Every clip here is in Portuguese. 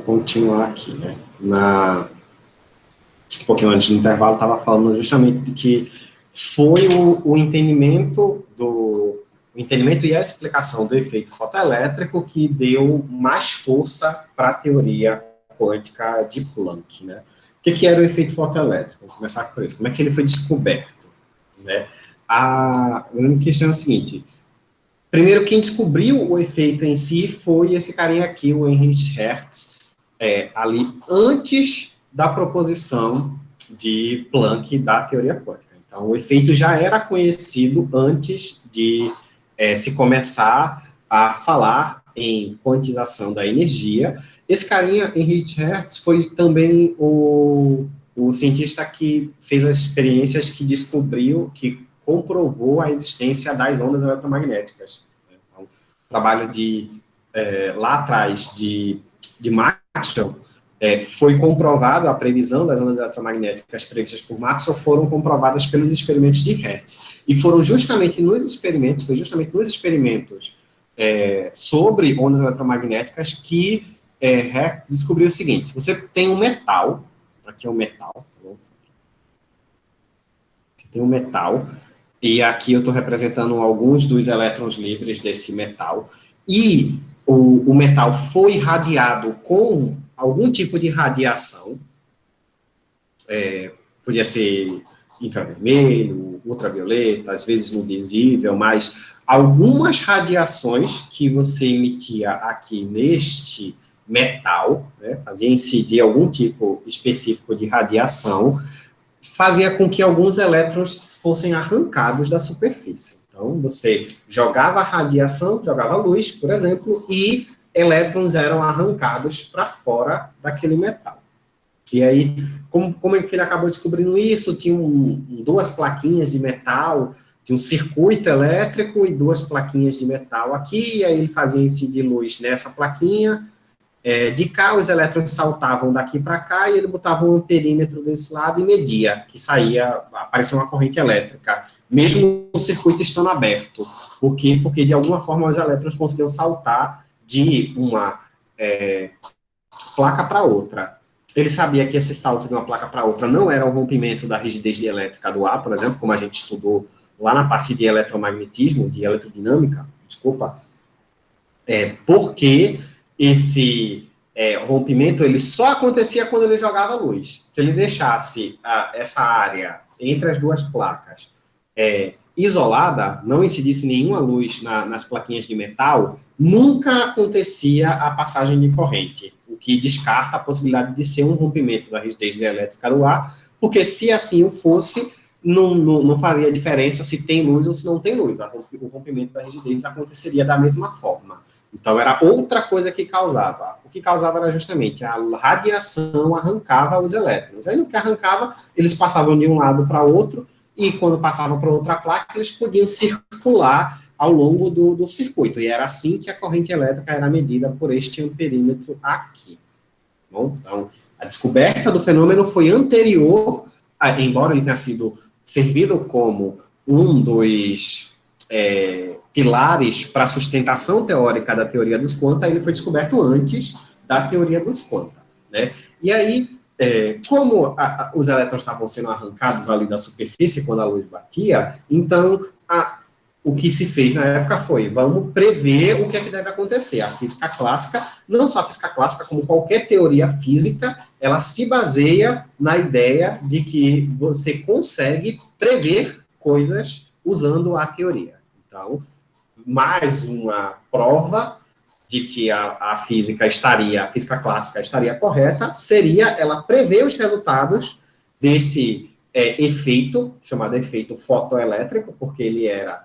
continuar aqui, né? Um pouquinho antes do intervalo, estava falando justamente de que foi o entendimento e a explicação do efeito fotoelétrico que deu mais força para a teoria quântica de Planck, né? O que era o efeito fotoelétrico? Vamos começar por isso. Como é que ele foi descoberto, né? A grande questão é a seguinte: primeiro, quem descobriu o efeito em si foi esse carinha aqui, o Heinrich Hertz, ali antes da proposição de Planck da teoria quântica. Então, o efeito já era conhecido antes de se começar a falar em quantização da energia. Esse carinha, Heinrich Hertz, foi também o cientista que fez as experiências que descobriu, que comprovou a existência das ondas eletromagnéticas. Então, o trabalho lá atrás de Maxwell foi comprovado, a previsão das ondas eletromagnéticas previstas por Maxwell foram comprovadas pelos experimentos de Hertz. E foi justamente nos experimentos sobre ondas eletromagnéticas que Hertz descobriu o seguinte: se você tem um metal, aqui é um metal, tem um metal, e aqui eu estou representando alguns dos elétrons livres desse metal, e o metal foi irradiado com algum tipo de radiação, podia ser infravermelho, ultravioleta, às vezes invisível, mas algumas radiações que você emitia aqui neste metal, né, fazia incidir algum tipo específico de radiação, fazia com que alguns elétrons fossem arrancados da superfície. Então, você jogava radiação, jogava luz, por exemplo, e elétrons eram arrancados para fora daquele metal. E aí, como é que ele acabou descobrindo isso? Tinha duas plaquinhas de metal, tinha um circuito elétrico e duas plaquinhas de metal aqui, e aí ele fazia incidir luz nessa plaquinha. De cá, os elétrons saltavam daqui para cá, e ele botava um amperímetro desse lado e media, que aparecia uma corrente elétrica, mesmo o circuito estando aberto. Por quê? Porque, de alguma forma, os elétrons conseguiam saltar de uma placa para outra. Ele sabia que esse salto de uma placa para outra não era o rompimento da rigidez dielétrica do ar, por exemplo, como a gente estudou lá na parte de eletromagnetismo, de eletrodinâmica, porque esse rompimento ele só acontecia quando ele jogava luz. Se ele deixasse essa área entre as duas placas isolada, não incidisse nenhuma luz nas plaquinhas de metal, nunca acontecia a passagem de corrente, o que descarta a possibilidade de ser um rompimento da rigidez dielétrica do ar, porque se assim o fosse, não faria diferença se tem luz ou se não tem luz. O rompimento da rigidez aconteceria da mesma forma. Então, era outra coisa que causava. O que causava era justamente a radiação arrancava os elétrons. Aí, no que arrancava, eles passavam de um lado para outro, e quando passavam para outra placa, eles podiam circular ao longo do circuito. E era assim que a corrente elétrica era medida por este amperímetro aqui. Bom, então, a descoberta do fenômeno foi anterior, embora ele tenha sido servido como um dos pilares para a sustentação teórica da teoria dos quanta, ele foi descoberto antes da teoria dos quanta, né? E aí, como os elétrons estavam sendo arrancados ali da superfície quando a luz batia, então, o que se fez na época foi, vamos prever o que é que deve acontecer. A física clássica, não só a física clássica, como qualquer teoria física, ela se baseia na ideia de que você consegue prever coisas usando a teoria. Então, mais uma prova de que a física clássica estaria correta, seria ela prever os resultados desse efeito, chamado efeito fotoelétrico, porque ele era,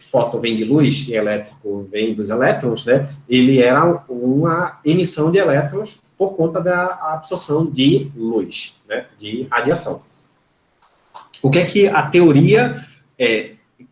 foto vem de luz e elétrico vem dos elétrons, né? Ele era uma emissão de elétrons por conta da absorção de luz, né? De radiação. O que é que a teoria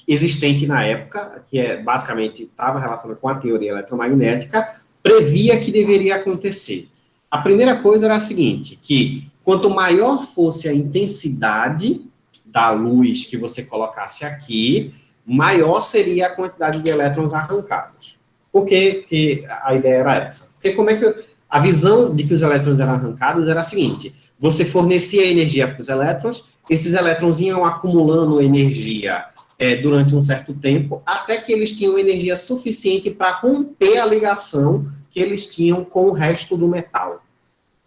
existente na época, que basicamente estava relacionada com a teoria eletromagnética, previa que deveria acontecer? A primeira coisa era a seguinte, que quanto maior fosse a intensidade da luz que você colocasse aqui, maior seria a quantidade de elétrons arrancados. Por que a ideia era essa? Porque como é que A visão de que os elétrons eram arrancados era a seguinte: você fornecia energia para os elétrons, esses elétrons iam acumulando energia durante um certo tempo, até que eles tinham energia suficiente para romper a ligação que eles tinham com o resto do metal.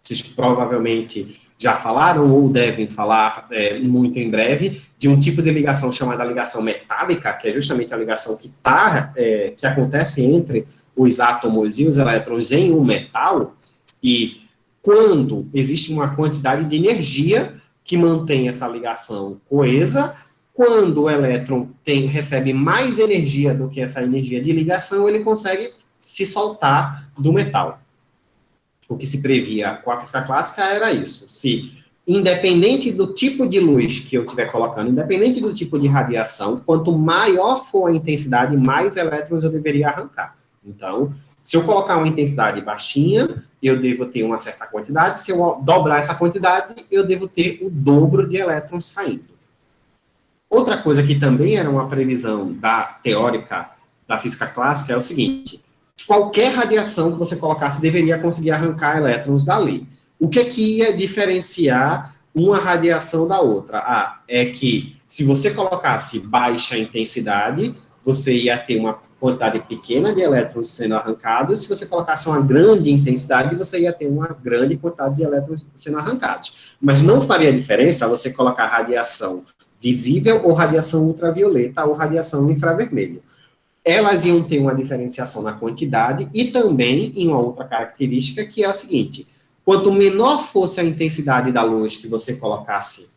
Vocês provavelmente já falaram ou devem falar muito em breve de um tipo de ligação chamada ligação metálica, que é justamente a ligação que acontece entre os átomos e os elétrons em um metal, e quando existe uma quantidade de energia que mantém essa ligação coesa, quando o elétron recebe mais energia do que essa energia de ligação, ele consegue se soltar do metal. O que se previa com a física clássica era isso: se, independente do tipo de luz que eu estiver colocando, independente do tipo de radiação, quanto maior for a intensidade, mais elétrons eu deveria arrancar. Então, se eu colocar uma intensidade baixinha, eu devo ter uma certa quantidade. Se eu dobrar essa quantidade, eu devo ter o dobro de elétrons saindo. Outra coisa que também era uma previsão teórica da física clássica é o seguinte: qualquer radiação que você colocasse deveria conseguir arrancar elétrons dali. O que ia diferenciar uma radiação da outra? É que se você colocasse baixa intensidade, você ia ter uma quantidade pequena de elétrons sendo arrancados. Se você colocasse uma grande intensidade, você ia ter uma grande quantidade de elétrons sendo arrancados. Mas não faria diferença você colocar radiação visível ou radiação ultravioleta ou radiação infravermelho. Elas iam ter uma diferenciação na quantidade e também em uma outra característica, que é a seguinte: quanto menor fosse a intensidade da luz que você colocasse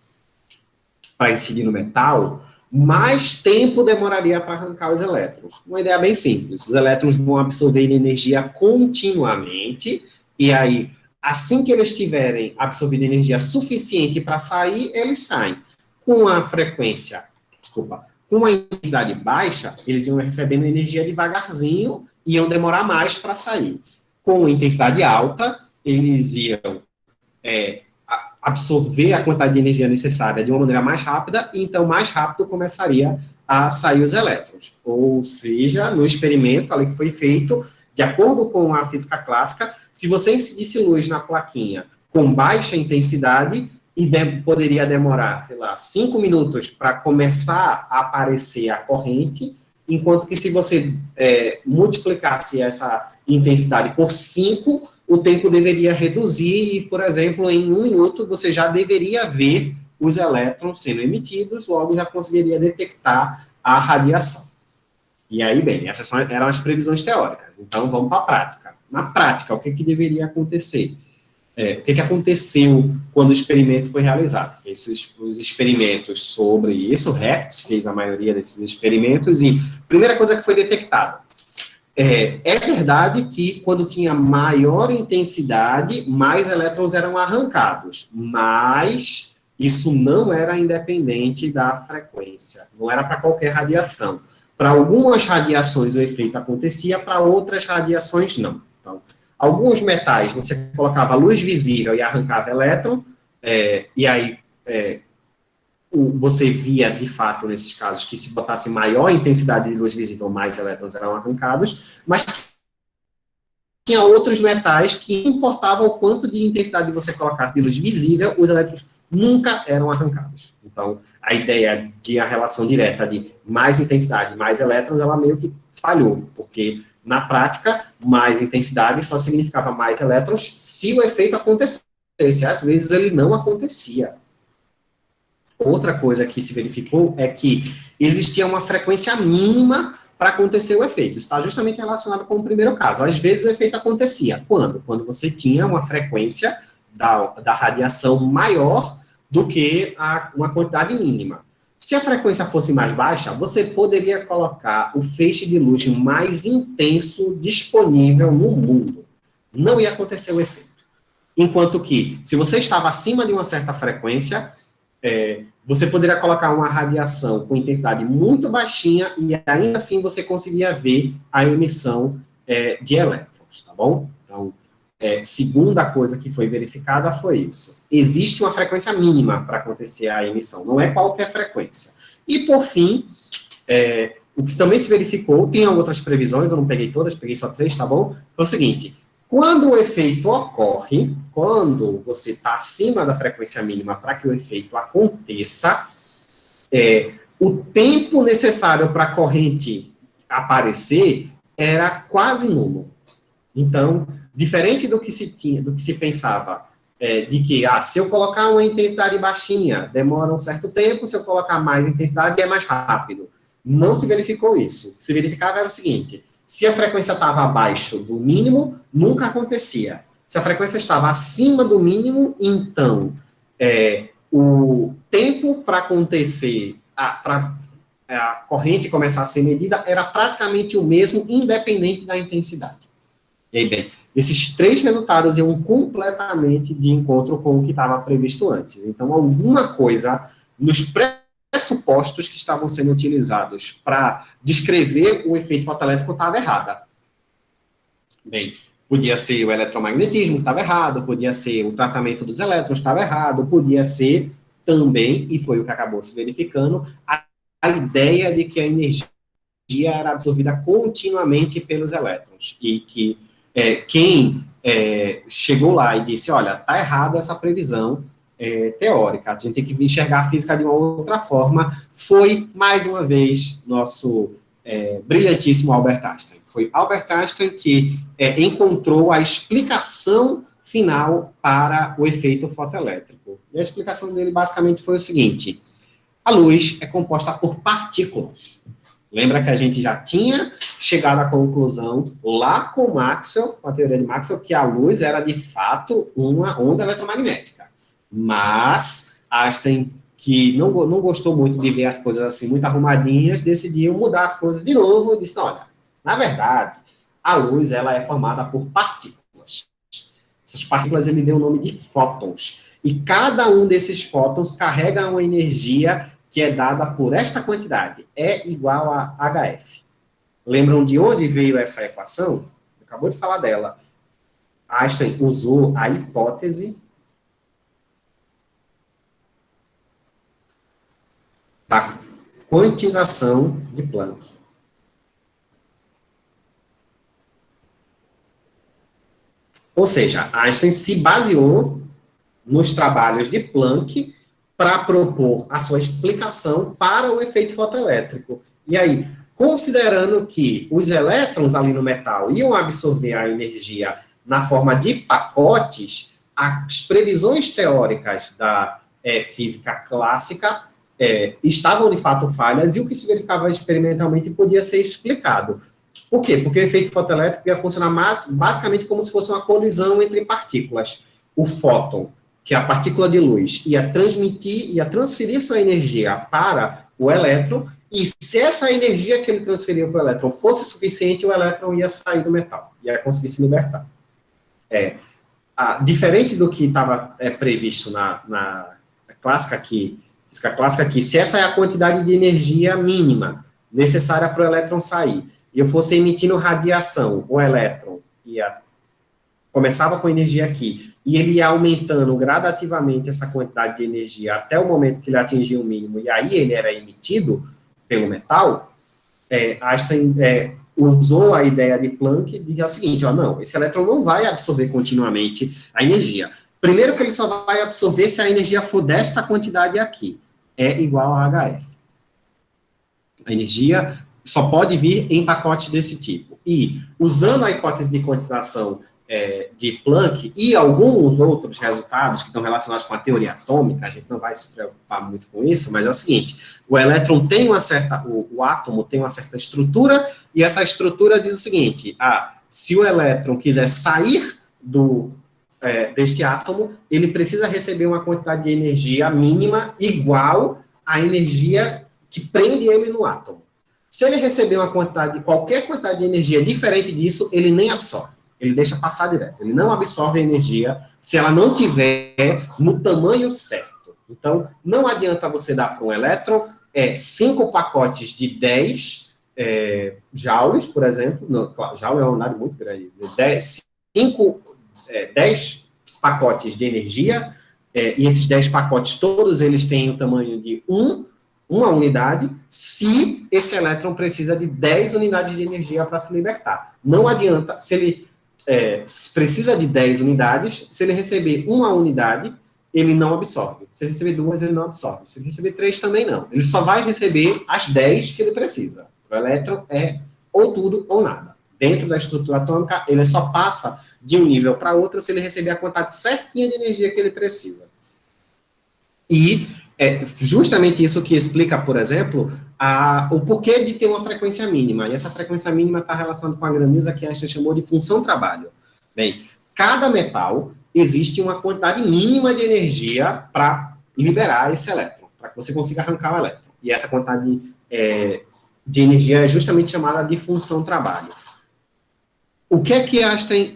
para incidir no metal, mais tempo demoraria para arrancar os elétrons. Uma ideia bem simples: os elétrons vão absorver energia continuamente, e aí, assim que eles tiverem absorvido energia suficiente para sair, eles saem. Com a frequência, com uma intensidade baixa, eles iam recebendo energia devagarzinho, iam demorar mais para sair. Com intensidade alta, eles iam absorver a quantidade de energia necessária de uma maneira mais rápida, e então mais rápido começaria a sair os elétrons. Ou seja, no experimento ali que foi feito, de acordo com a física clássica, se você incidisse luz na plaquinha com baixa intensidade, e poderia demorar, 5 minutos para começar a aparecer a corrente, enquanto que se você multiplicasse essa intensidade por 5, o tempo deveria reduzir e, por exemplo, em 1 minuto você já deveria ver os elétrons sendo emitidos, logo já conseguiria detectar a radiação. E aí, bem, essas eram as previsões teóricas. Então, vamos para a prática. Na prática, o que deveria acontecer? O que aconteceu quando o experimento foi realizado? Fez os experimentos sobre isso, Hertz fez a maioria desses experimentos, e a primeira coisa que foi detectada: é verdade que quando tinha maior intensidade, mais elétrons eram arrancados, mas isso não era independente da frequência, não era para qualquer radiação. Para algumas radiações o efeito acontecia, para outras radiações não. Então, alguns metais, você colocava luz visível e arrancava elétron, e aí você via, de fato, nesses casos, que se botasse maior intensidade de luz visível, mais elétrons eram arrancados, mas tinha outros metais que importava o quanto de intensidade você colocasse de luz visível, os elétrons nunca eram arrancados. Então, a ideia de a relação direta de mais intensidade, mais elétrons, ela meio que falhou, porque na prática, mais intensidade só significava mais elétrons se o efeito acontecesse. Às vezes ele não acontecia. Outra coisa que se verificou é que existia uma frequência mínima para acontecer o efeito. Isso está justamente relacionado com o primeiro caso. Às vezes o efeito acontecia. Quando? Quando você tinha uma frequência da radiação maior do que uma quantidade mínima. Se a frequência fosse mais baixa, você poderia colocar o feixe de luz mais intenso disponível no mundo. Não ia acontecer o efeito. Enquanto que, se você estava acima de uma certa frequência, você poderia colocar uma radiação com intensidade muito baixinha e ainda assim você conseguia ver a emissão de elétrons, tá bom? Então, segunda coisa que foi verificada foi isso. Existe uma frequência mínima para acontecer a emissão, não é qualquer frequência. E, por fim, o que também se verificou, tem outras previsões, eu não peguei todas, peguei só 3, tá bom? Foi o seguinte: Quando o efeito ocorre, quando você está acima da frequência mínima para que o efeito aconteça, o tempo necessário para a corrente aparecer era quase nulo. Então, diferente do que se pensava, de que, se eu colocar uma intensidade baixinha, demora um certo tempo, se eu colocar mais intensidade, é mais rápido. Não se verificou isso. O que se verificava era o seguinte: se a frequência estava abaixo do mínimo, nunca acontecia. Se a frequência estava acima do mínimo, então, o tempo para acontecer, para a corrente começar a ser medida, era praticamente o mesmo, independente da intensidade. E aí, bem, esses três resultados iam completamente de encontro com o que estava previsto antes. Então, alguma coisa nos pressupostos que estavam sendo utilizados para descrever o efeito fotoelétrico estava errada. Bem, podia ser o eletromagnetismo que estava errado, podia ser o tratamento dos elétrons que estava errado, podia ser também, e foi o que acabou se verificando, a ideia de que a energia era absorvida continuamente pelos elétrons, e que quem chegou lá e disse, olha, está errada essa previsão teórica, a gente tem que enxergar a física de uma outra forma, foi, mais uma vez, nosso brilhantíssimo Albert Einstein. Foi Albert Einstein que encontrou a explicação final para o efeito fotoelétrico. E a explicação dele, basicamente, foi o seguinte: a luz é composta por partículas. Lembra que a gente já tinha chegado à conclusão, lá com Maxwell, com a teoria de Maxwell, que a luz era, de fato, uma onda eletromagnética. Mas Einstein, que não gostou muito de ver as coisas assim, muito arrumadinhas, decidiu mudar as coisas de novo e disse, olha, na verdade, a luz ela é formada por partículas. Essas partículas ele deu o nome de fótons. E cada um desses fótons carrega uma energia que é dada por esta quantidade, E igual a HF. Lembram de onde veio essa equação? Acabou de falar dela. Einstein usou a hipótese da quantização de Planck. Ou seja, Einstein se baseou nos trabalhos de Planck para propor a sua explicação para o efeito fotoelétrico. E aí, considerando que os elétrons ali no metal iam absorver a energia na forma de pacotes, as previsões teóricas da física clássica estavam, de fato, falhas, e o que se verificava experimentalmente podia ser explicado. Por quê? Porque o efeito fotoelétrico ia funcionar basicamente como se fosse uma colisão entre partículas. O fóton, que é a partícula de luz, ia transferir sua energia para o elétron, e se essa energia que ele transferia para o elétron fosse suficiente, o elétron ia sair do metal, ia conseguir se libertar. Diferente do que estava previsto na clássica aqui, física clássica aqui, se essa é a quantidade de energia mínima necessária para o elétron sair, e eu fosse emitindo radiação, o elétron começava com energia aqui, e ele ia aumentando gradativamente essa quantidade de energia até o momento que ele atingia o mínimo, e aí ele era emitido pelo metal, Einstein usou a ideia de Planck de que é o seguinte, não, esse elétron não vai absorver continuamente a energia. Primeiro que ele só vai absorver se a energia for desta quantidade aqui, E igual a HF. A energia só pode vir em pacotes desse tipo. E, usando a hipótese de quantização de Planck e alguns outros resultados que estão relacionados com a teoria atômica, a gente não vai se preocupar muito com isso, mas é o seguinte, o elétron tem uma certa, o átomo tem uma certa estrutura, e essa estrutura diz o seguinte, se o elétron quiser sair deste átomo, ele precisa receber uma quantidade de energia mínima igual à energia que prende ele no átomo. Se ele receber qualquer quantidade de energia diferente disso, ele nem absorve. Ele deixa passar direto. Ele não absorve a energia se ela não tiver no tamanho certo. Então, não adianta você dar para um elétron 5 pacotes de 10 joules, por exemplo. Não, claro, joule é uma unidade muito grande. 10 pacotes de energia, e esses 10 pacotes, todos eles têm o tamanho de uma unidade, se esse elétron precisa de 10 unidades de energia para se libertar. Não adianta, se ele precisa de 10 unidades, se ele receber uma unidade, ele não absorve. Se ele receber 2, ele não absorve. Se ele receber 3, também não. Ele só vai receber as 10 que ele precisa. O elétron é ou tudo ou nada. Dentro da estrutura atômica, ele só passa de um nível para outro se ele receber a quantidade certinha de energia que ele precisa. E é justamente isso que explica, por exemplo, o porquê de ter uma frequência mínima. E essa frequência mínima está relacionada com a grandeza que Einstein chamou de função trabalho. Bem, cada metal existe uma quantidade mínima de energia para liberar esse elétron, para que você consiga arrancar o elétron. E essa quantidade de energia é justamente chamada de função trabalho. O que é que Einstein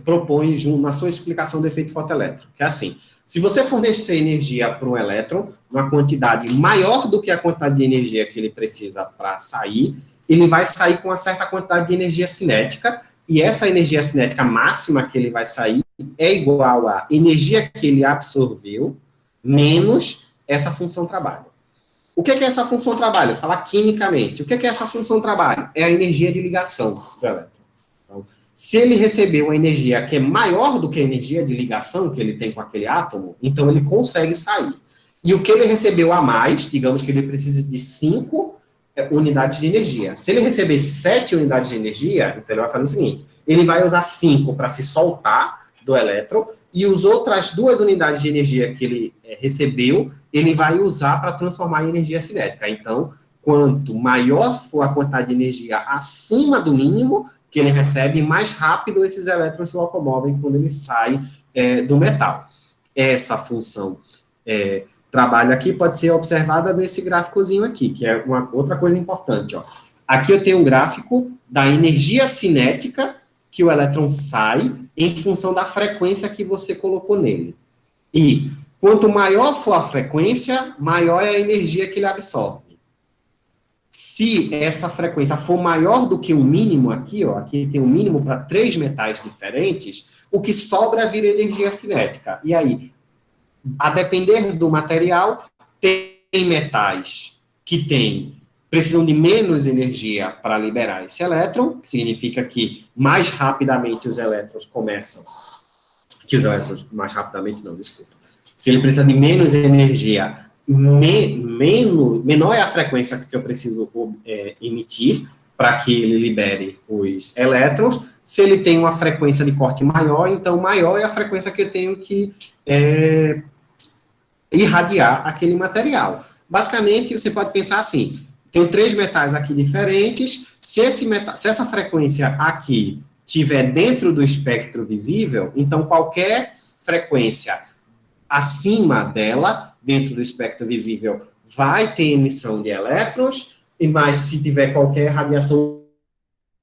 propõe na sua explicação do efeito fotoelétrico? Que é assim, se você fornecer energia para um elétron, uma quantidade maior do que a quantidade de energia que ele precisa para sair, ele vai sair com uma certa quantidade de energia cinética, e essa energia cinética máxima que ele vai sair é igual à energia que ele absorveu, menos essa função trabalho. O que é essa função trabalho? Falar quimicamente. O que é essa função trabalho? É a energia de ligação do elétron. Então, se ele receber uma energia que é maior do que a energia de ligação que ele tem com aquele átomo, então ele consegue sair. E o que ele recebeu a mais, digamos que ele precisa de 5 unidades de energia. Se ele receber 7 unidades de energia, então ele vai fazer o seguinte, ele vai usar 5 para se soltar do elétron, e as outras 2 unidades de energia que ele recebeu, ele vai usar para transformar em energia cinética. Então, quanto maior for a quantidade de energia acima do mínimo que ele recebe, mais rápido esses elétrons se locomovem quando ele sai do metal. Essa função trabalho aqui pode ser observada nesse gráficozinho aqui, que é uma outra coisa importante. Ó. Aqui eu tenho um gráfico da energia cinética que o elétron sai em função da frequência que você colocou nele. E quanto maior for a frequência, maior é a energia que ele absorve. Se essa frequência for maior do que o mínimo aqui, ó, aqui tem um mínimo para 3 metais diferentes, o que sobra vira energia cinética. E aí, a depender do material, tem metais que precisam de menos energia para liberar esse elétron, que significa que mais rapidamente os elétrons mais rapidamente não, desculpa. Se ele precisa de menos energia, menor é a frequência que eu preciso emitir para que ele libere os elétrons. Se ele tem uma frequência de corte maior, então maior é a frequência que eu tenho que irradiar aquele material. Basicamente, você pode pensar assim, tem 3 metais aqui diferentes, se essa frequência aqui estiver dentro do espectro visível, então qualquer frequência acima dela, dentro do espectro visível, vai ter emissão de elétrons, mas se tiver qualquer radiação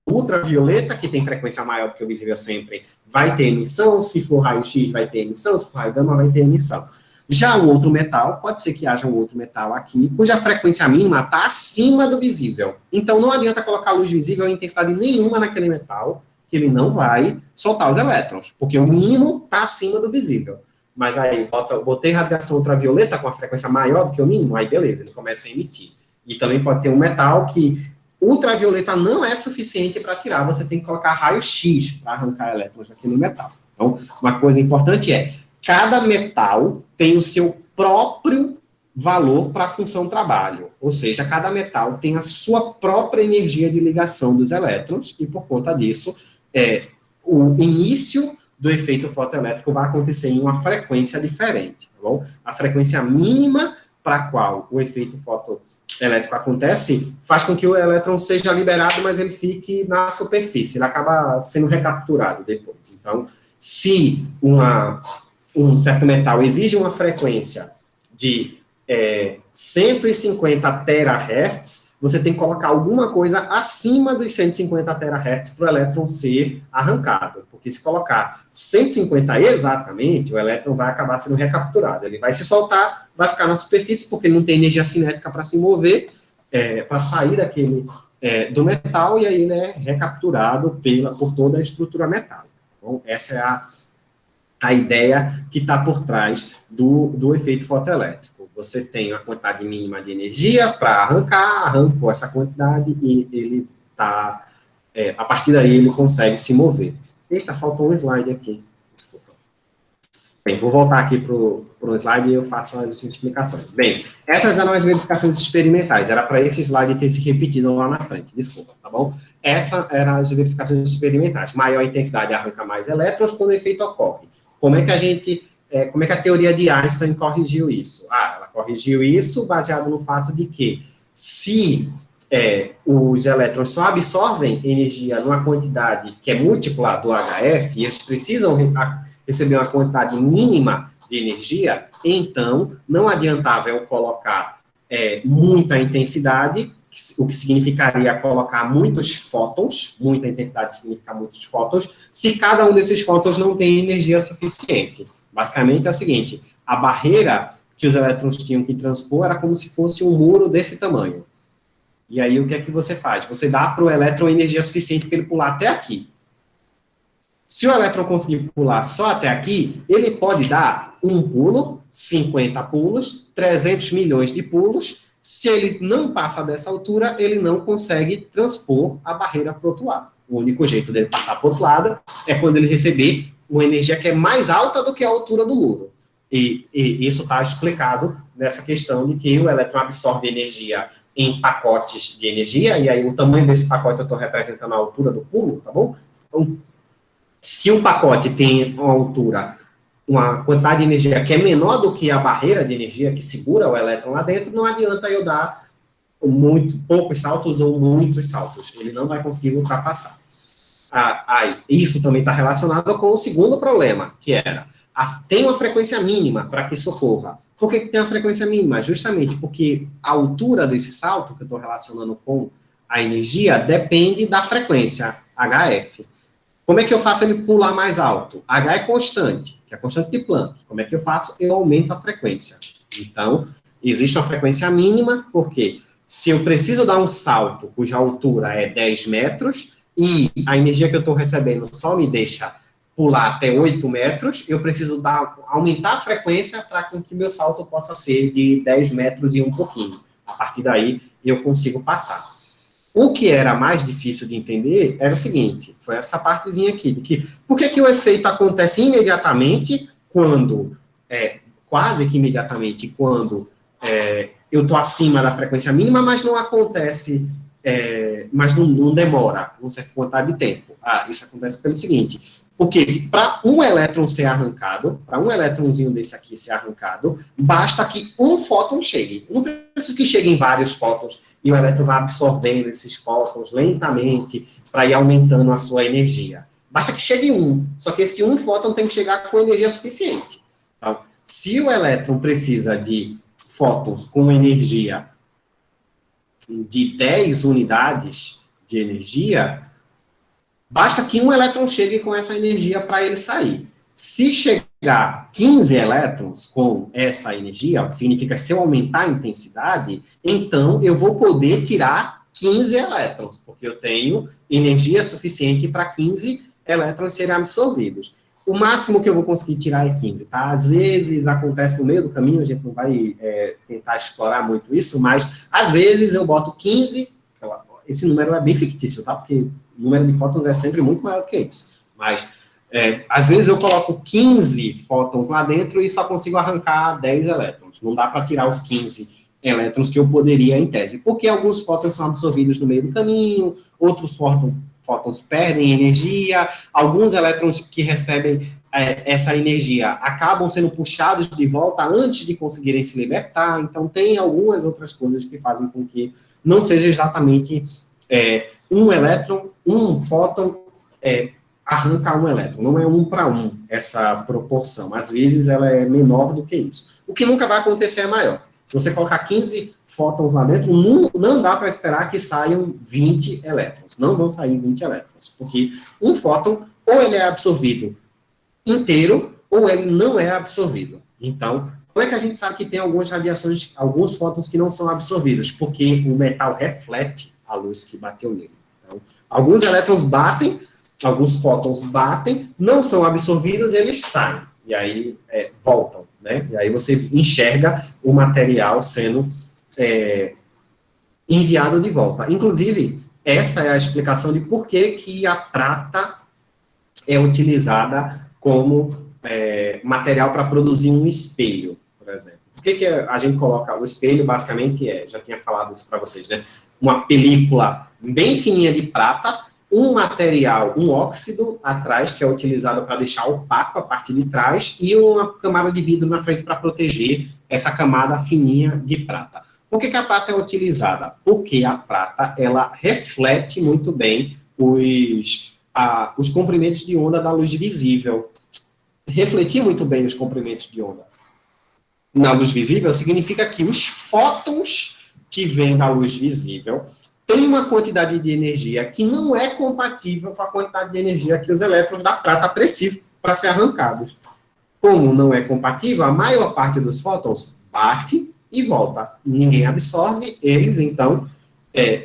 ultravioleta, que tem frequência maior do que o visível sempre, vai ter emissão, se for raio-x vai ter emissão, se for raio-gama vai ter emissão. Já um outro metal, pode ser que haja um outro metal aqui, cuja frequência mínima está acima do visível. Então, não adianta colocar luz visível em intensidade nenhuma naquele metal, que ele não vai soltar os elétrons, porque o mínimo está acima do visível. Mas aí, botei radiação ultravioleta com a frequência maior do que o mínimo, aí beleza, ele começa a emitir. E também pode ter um metal que ultravioleta não é suficiente para tirar, você tem que colocar raio-x para arrancar elétrons daquele metal. Então, uma coisa importante é, cada metal tem o seu próprio valor para a função trabalho, ou seja, cada metal tem a sua própria energia de ligação dos elétrons, e por conta disso, o início do efeito fotoelétrico vai acontecer em uma frequência diferente, tá bom? A frequência mínima para a qual o efeito fotoelétrico acontece faz com que o elétron seja liberado, mas ele fique na superfície, ele acaba sendo recapturado depois. Então, se um certo metal exige uma frequência de 150 terahertz, você tem que colocar alguma coisa acima dos 150 terahertz para o elétron ser arrancado, porque se colocar 150 exatamente, o elétron vai acabar sendo recapturado, ele vai se soltar, vai ficar na superfície, porque ele não tem energia cinética para se mover, para sair do metal, e aí ele é recapturado por toda a estrutura metálica. Então, essa é a ideia que está por trás do efeito fotoelétrico. Você tem a quantidade mínima de energia para arrancou essa quantidade e ele está, a partir daí ele consegue se mover. Eita, faltou um slide aqui. Desculpa. Bem, vou voltar aqui para o slide e eu faço as explicações. Bem, essas eram as verificações experimentais. Era para esse slide ter se repetido lá na frente. Desculpa, tá bom? Essas eram as verificações experimentais. Maior intensidade arranca mais elétrons quando o efeito ocorre. Como é que a teoria de Einstein corrigiu isso? Ela corrigiu isso baseado no fato de que se os elétrons só absorvem energia numa quantidade que é múltipla do HF, e eles precisam receber uma quantidade mínima de energia, então não adiantava eu colocar muita intensidade, o que significaria colocar muitos fótons, muita intensidade significa muitos fótons, se cada um desses fótons não tem energia suficiente. Basicamente é o seguinte, a barreira que os elétrons tinham que transpor era como se fosse um muro desse tamanho. E aí, o que é que você faz? Você dá para o elétron energia suficiente para ele pular até aqui. Se o elétron conseguir pular só até aqui, ele pode dar um pulo, 50 pulos, 300 milhões de pulos. Se ele não passa dessa altura, ele não consegue transpor a barreira para o outro lado. O único jeito dele passar para o outro lado é quando ele receber uma energia que é mais alta do que a altura do muro. E isso está explicado nessa questão de que o elétron absorve energia em pacotes de energia, e aí o tamanho desse pacote eu estou representando a altura do pulo, tá bom? Então, se o pacote tem uma altura, uma quantidade de energia que é menor do que a barreira de energia que segura o elétron lá dentro, não adianta eu dar poucos saltos ou muitos saltos, ele não vai conseguir ultrapassar. Isso também está relacionado com o segundo problema, que era, tem uma frequência mínima para que isso ocorra. Por que tem uma frequência mínima? Justamente porque a altura desse salto, que eu estou relacionando com a energia, depende da frequência, HF. Como é que eu faço ele pular mais alto? H é constante, que é a constante de Planck. Como é que eu faço? Eu aumento a frequência. Então, existe uma frequência mínima, porque se eu preciso dar um salto cuja altura é 10 metros, e a energia que eu estou recebendo só me deixa pular até 8 metros, eu preciso aumentar a frequência para que meu salto possa ser de 10 metros e um pouquinho. A partir daí, eu consigo passar. O que era mais difícil de entender era o seguinte, foi essa partezinha aqui, de que por que o efeito acontece imediatamente quando, quase que imediatamente, quando eu estou acima da frequência mínima, mas não acontece, mas não demora uma certa quantidade de tempo. Isso acontece pelo seguinte, porque para um elétron ser arrancado, para um elétronzinho desse aqui ser arrancado, basta que um fóton chegue. Não precisa que cheguem vários fótons e o elétron vá absorvendo esses fótons lentamente para ir aumentando a sua energia. Basta que chegue um, só que esse um fóton tem que chegar com energia suficiente. Então, se o elétron precisa de fótons com energia de 10 unidades de energia, basta que um elétron chegue com essa energia para ele sair. Se chegar 15 elétrons com essa energia, o que significa se eu aumentar a intensidade, então eu vou poder tirar 15 elétrons, porque eu tenho energia suficiente para 15 elétrons serem absorvidos. O máximo que eu vou conseguir tirar é 15, tá? Às vezes acontece no meio do caminho, a gente não vai tentar explorar muito isso, mas às vezes eu boto 15, esse número é bem fictício, tá? Porque o número de fótons é sempre muito maior do que isso. Mas, às vezes eu coloco 15 fótons lá dentro e só consigo arrancar 10 elétrons. Não dá para tirar os 15 elétrons que eu poderia em tese. Porque alguns fótons são absorvidos no meio do caminho, outros fótons perdem energia, alguns elétrons que recebem essa energia acabam sendo puxados de volta antes de conseguirem se libertar. Então, tem algumas outras coisas que fazem com que não seja exatamente um elétron, um fóton arranca um elétron. Não é 1 para 1 essa proporção. Às vezes ela é menor do que isso. O que nunca vai acontecer é maior. Se você colocar 15 fótons lá dentro, não dá para esperar que saiam 20 elétrons. Não vão sair 20 elétrons. Porque um fóton, ou ele é absorvido inteiro, ou ele não é absorvido. Então, como é que a gente sabe que tem algumas radiações, alguns fótons que não são absorvidos? Porque o metal reflete a luz que bateu nele. Então, alguns elétrons batem, alguns fótons batem, não são absorvidos, eles saem. E aí voltam, né? E aí você enxerga o material sendo enviado de volta. Inclusive, essa é a explicação de por que a prata é utilizada como material para produzir um espelho, por exemplo. Por que a gente coloca o espelho? Basicamente já tinha falado isso para vocês, né? Uma película bem fininha de prata, um material, um óxido atrás, que é utilizado para deixar opaco a parte de trás, e uma camada de vidro na frente para proteger essa camada fininha de prata. Por que a prata é utilizada? Porque a prata, ela reflete muito bem os comprimentos de onda da luz visível. Refletir muito bem os comprimentos de onda na luz visível significa que os fótons que vêm da luz visível têm uma quantidade de energia que não é compatível com a quantidade de energia que os elétrons da prata precisam para ser arrancados. Como não é compatível, a maior parte dos fótons parte e volta. Ninguém absorve eles, então,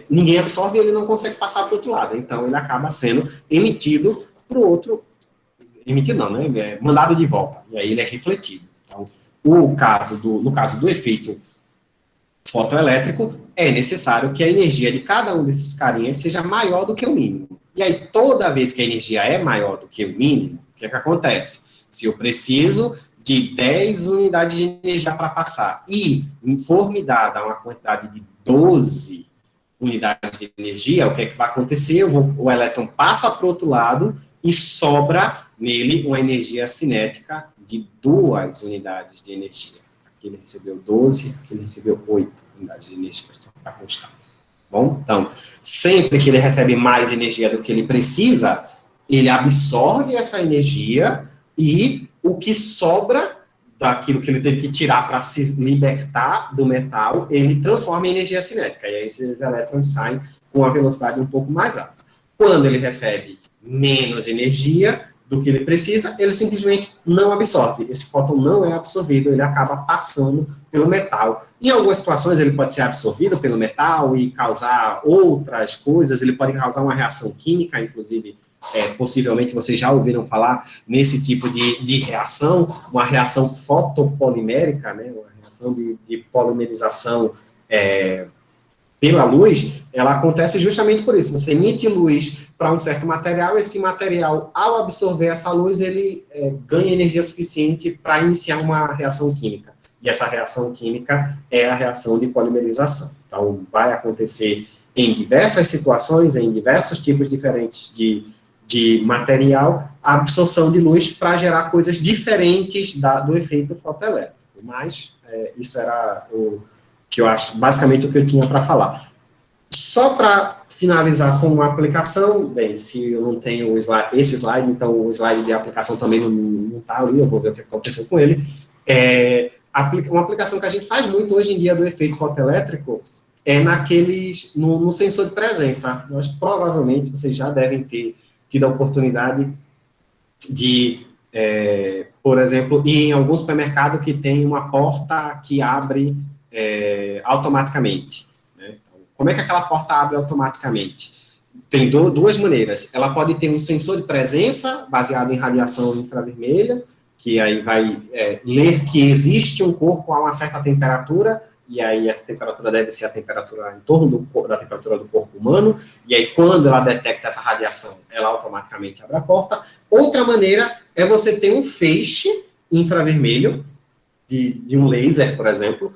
ninguém absorve e ele não consegue passar para o outro lado. Então, ele acaba sendo emitido para o outro. Emitido não, né? Ele é mandado de volta. E aí ele é refletido. Então, no caso do efeito fotoelétrico, é necessário que a energia de cada um desses carinhas seja maior do que o mínimo. E aí, toda vez que a energia é maior do que o mínimo, o que acontece? Se eu preciso de 10 unidades de energia para passar e for me dada uma quantidade de 12 unidades de energia, o que é que vai acontecer? O elétron passa para o outro lado e sobra nele uma energia cinética de 2 unidades de energia. Aqui ele recebeu 12, aqui ele recebeu 8 unidades de energia, só para constar. Bom, então, sempre que ele recebe mais energia do que ele precisa, ele absorve essa energia e o que sobra daquilo que ele teve que tirar para se libertar do metal, ele transforma em energia cinética. E aí esses elétrons saem com uma velocidade um pouco mais alta. Quando ele recebe menos energia do que ele precisa, ele simplesmente não absorve. Esse fóton não é absorvido, ele acaba passando pelo metal. Em algumas situações, ele pode ser absorvido pelo metal e causar outras coisas, ele pode causar uma reação química, inclusive, possivelmente vocês já ouviram falar nesse tipo de reação, uma reação fotopolimérica, né, uma reação de polimerização pela luz, ela acontece justamente por isso. Você emite luz para um certo material, esse material, ao absorver essa luz, ele ganha energia suficiente para iniciar uma reação química. E essa reação química é a reação de polimerização. Então, vai acontecer em diversas situações, em diversos tipos diferentes de material, a absorção de luz para gerar coisas diferentes do efeito fotoelétrico. Mas isso era que eu acho, basicamente, o que eu tinha para falar. Só para finalizar com uma aplicação, bem, se eu não tenho esse slide, então o slide de aplicação também não está ali, eu vou ver o que aconteceu com ele. Uma aplicação que a gente faz muito hoje em dia do efeito fotoelétrico é no sensor de presença. Eu acho que provavelmente vocês já devem ter tido a oportunidade de, por exemplo, ir em algum supermercado que tem uma porta que abre automaticamente. Né? Como é que aquela porta abre automaticamente? Tem duas maneiras. Ela pode ter um sensor de presença baseado em radiação infravermelha, que aí vai ler que existe um corpo a uma certa temperatura, e aí essa temperatura deve ser a temperatura em torno da temperatura do corpo humano, e aí quando ela detecta essa radiação, ela automaticamente abre a porta. Outra maneira é você ter um feixe infravermelho de um laser, por exemplo,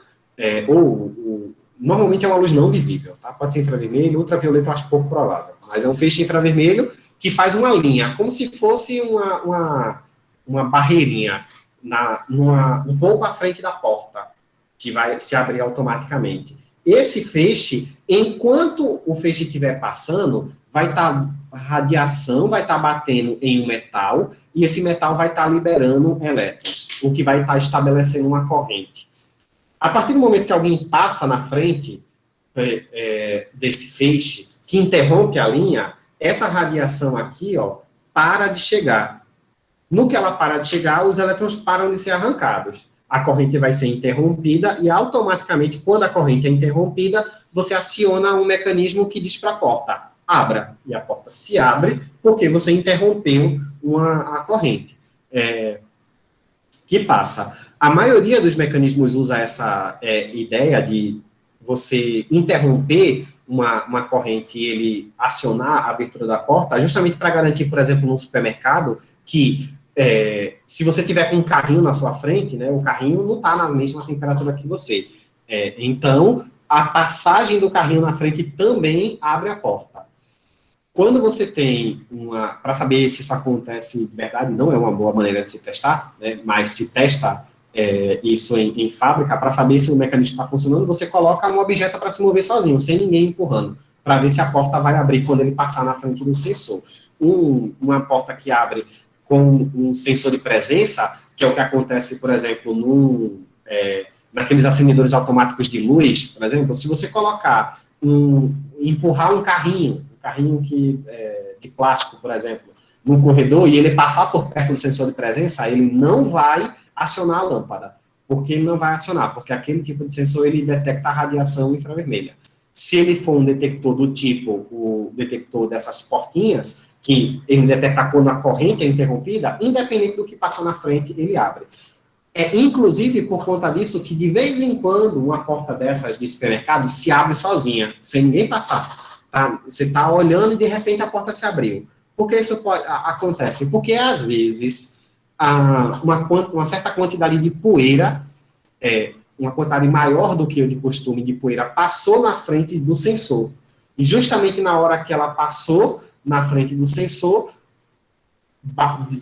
normalmente é uma luz não visível, tá? Pode ser infravermelho, ultravioleta eu acho pouco provável, mas é um feixe infravermelho que faz uma linha, como se fosse uma barreirinha um pouco à frente da porta, que vai se abrir automaticamente. Esse feixe, enquanto o feixe estiver passando, a radiação vai estar batendo em um metal, e esse metal vai estar liberando elétrons, o que vai estar estabelecendo uma corrente. A partir do momento que alguém passa na frente desse feixe, que interrompe a linha, essa radiação aqui, para de chegar. No que ela para de chegar, os elétrons param de ser arrancados. A corrente vai ser interrompida e, automaticamente, quando a corrente é interrompida, você aciona um mecanismo que diz para a porta, abra. E a porta se abre porque você interrompeu a corrente. Que passa. A maioria dos mecanismos usa essa ideia de você interromper uma corrente e ele acionar a abertura da porta, justamente para garantir, por exemplo, num supermercado, que se você tiver com um carrinho na sua frente, né, o carrinho não está na mesma temperatura que você. Então, a passagem do carrinho na frente também abre a porta. Quando você tem para saber se isso acontece de verdade, não é uma boa maneira de se testar, né, mas se testa isso em fábrica, para saber se o mecanismo está funcionando, você coloca um objeto para se mover sozinho, sem ninguém empurrando, para ver se a porta vai abrir quando ele passar na frente do sensor. Uma porta que abre com um sensor de presença, que é o que acontece, por exemplo, naqueles acendedores automáticos de luz, por exemplo, se você colocar empurrar um carrinho de plástico, por exemplo, no corredor, e ele passar por perto do sensor de presença, ele não vai acionar a lâmpada. Por que ele não vai acionar? Porque aquele tipo de sensor, ele detecta a radiação infravermelha. Se ele for um detector do tipo, o detector dessas portinhas, que ele detecta quando a corrente é interrompida, independente do que passa na frente, ele abre. Inclusive, por conta disso, que de vez em quando, uma porta dessas de supermercado se abre sozinha, sem ninguém passar. Tá? Você está olhando e, de repente, a porta se abriu. Por que isso acontece? Porque, às vezes, uma certa quantidade de poeira, uma quantidade maior do que o de costume de poeira, passou na frente do sensor. E justamente na hora que ela passou na frente do sensor,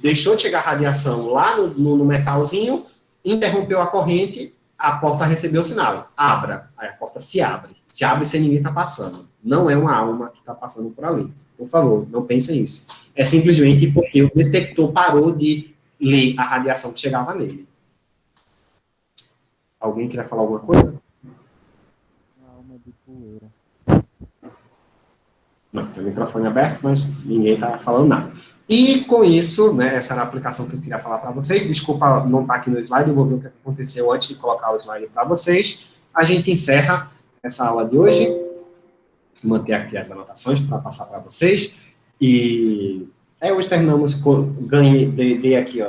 deixou de chegar radiação lá no metalzinho, interrompeu a corrente, a porta recebeu o sinal. Abra. Aí a porta se abre. Se abre sem ninguém estar passando. Não é uma alma que está passando por ali. Por favor, não pensem isso. É simplesmente porque o detector parou de ler a radiação que chegava nele. Alguém queria falar alguma coisa? Uma alma de poeira. Não, tem o microfone aberto, mas ninguém está falando nada. E com isso, né, essa era a aplicação que eu queria falar para vocês. Desculpa não estar aqui no slide, eu vou ver o que aconteceu antes de colocar o slide para vocês. A gente encerra essa aula de hoje. Manter aqui as anotações para passar para vocês. E hoje terminamos, dei aqui,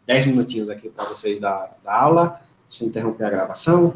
10 minutinhos aqui para vocês da aula. Deixa eu interromper a gravação.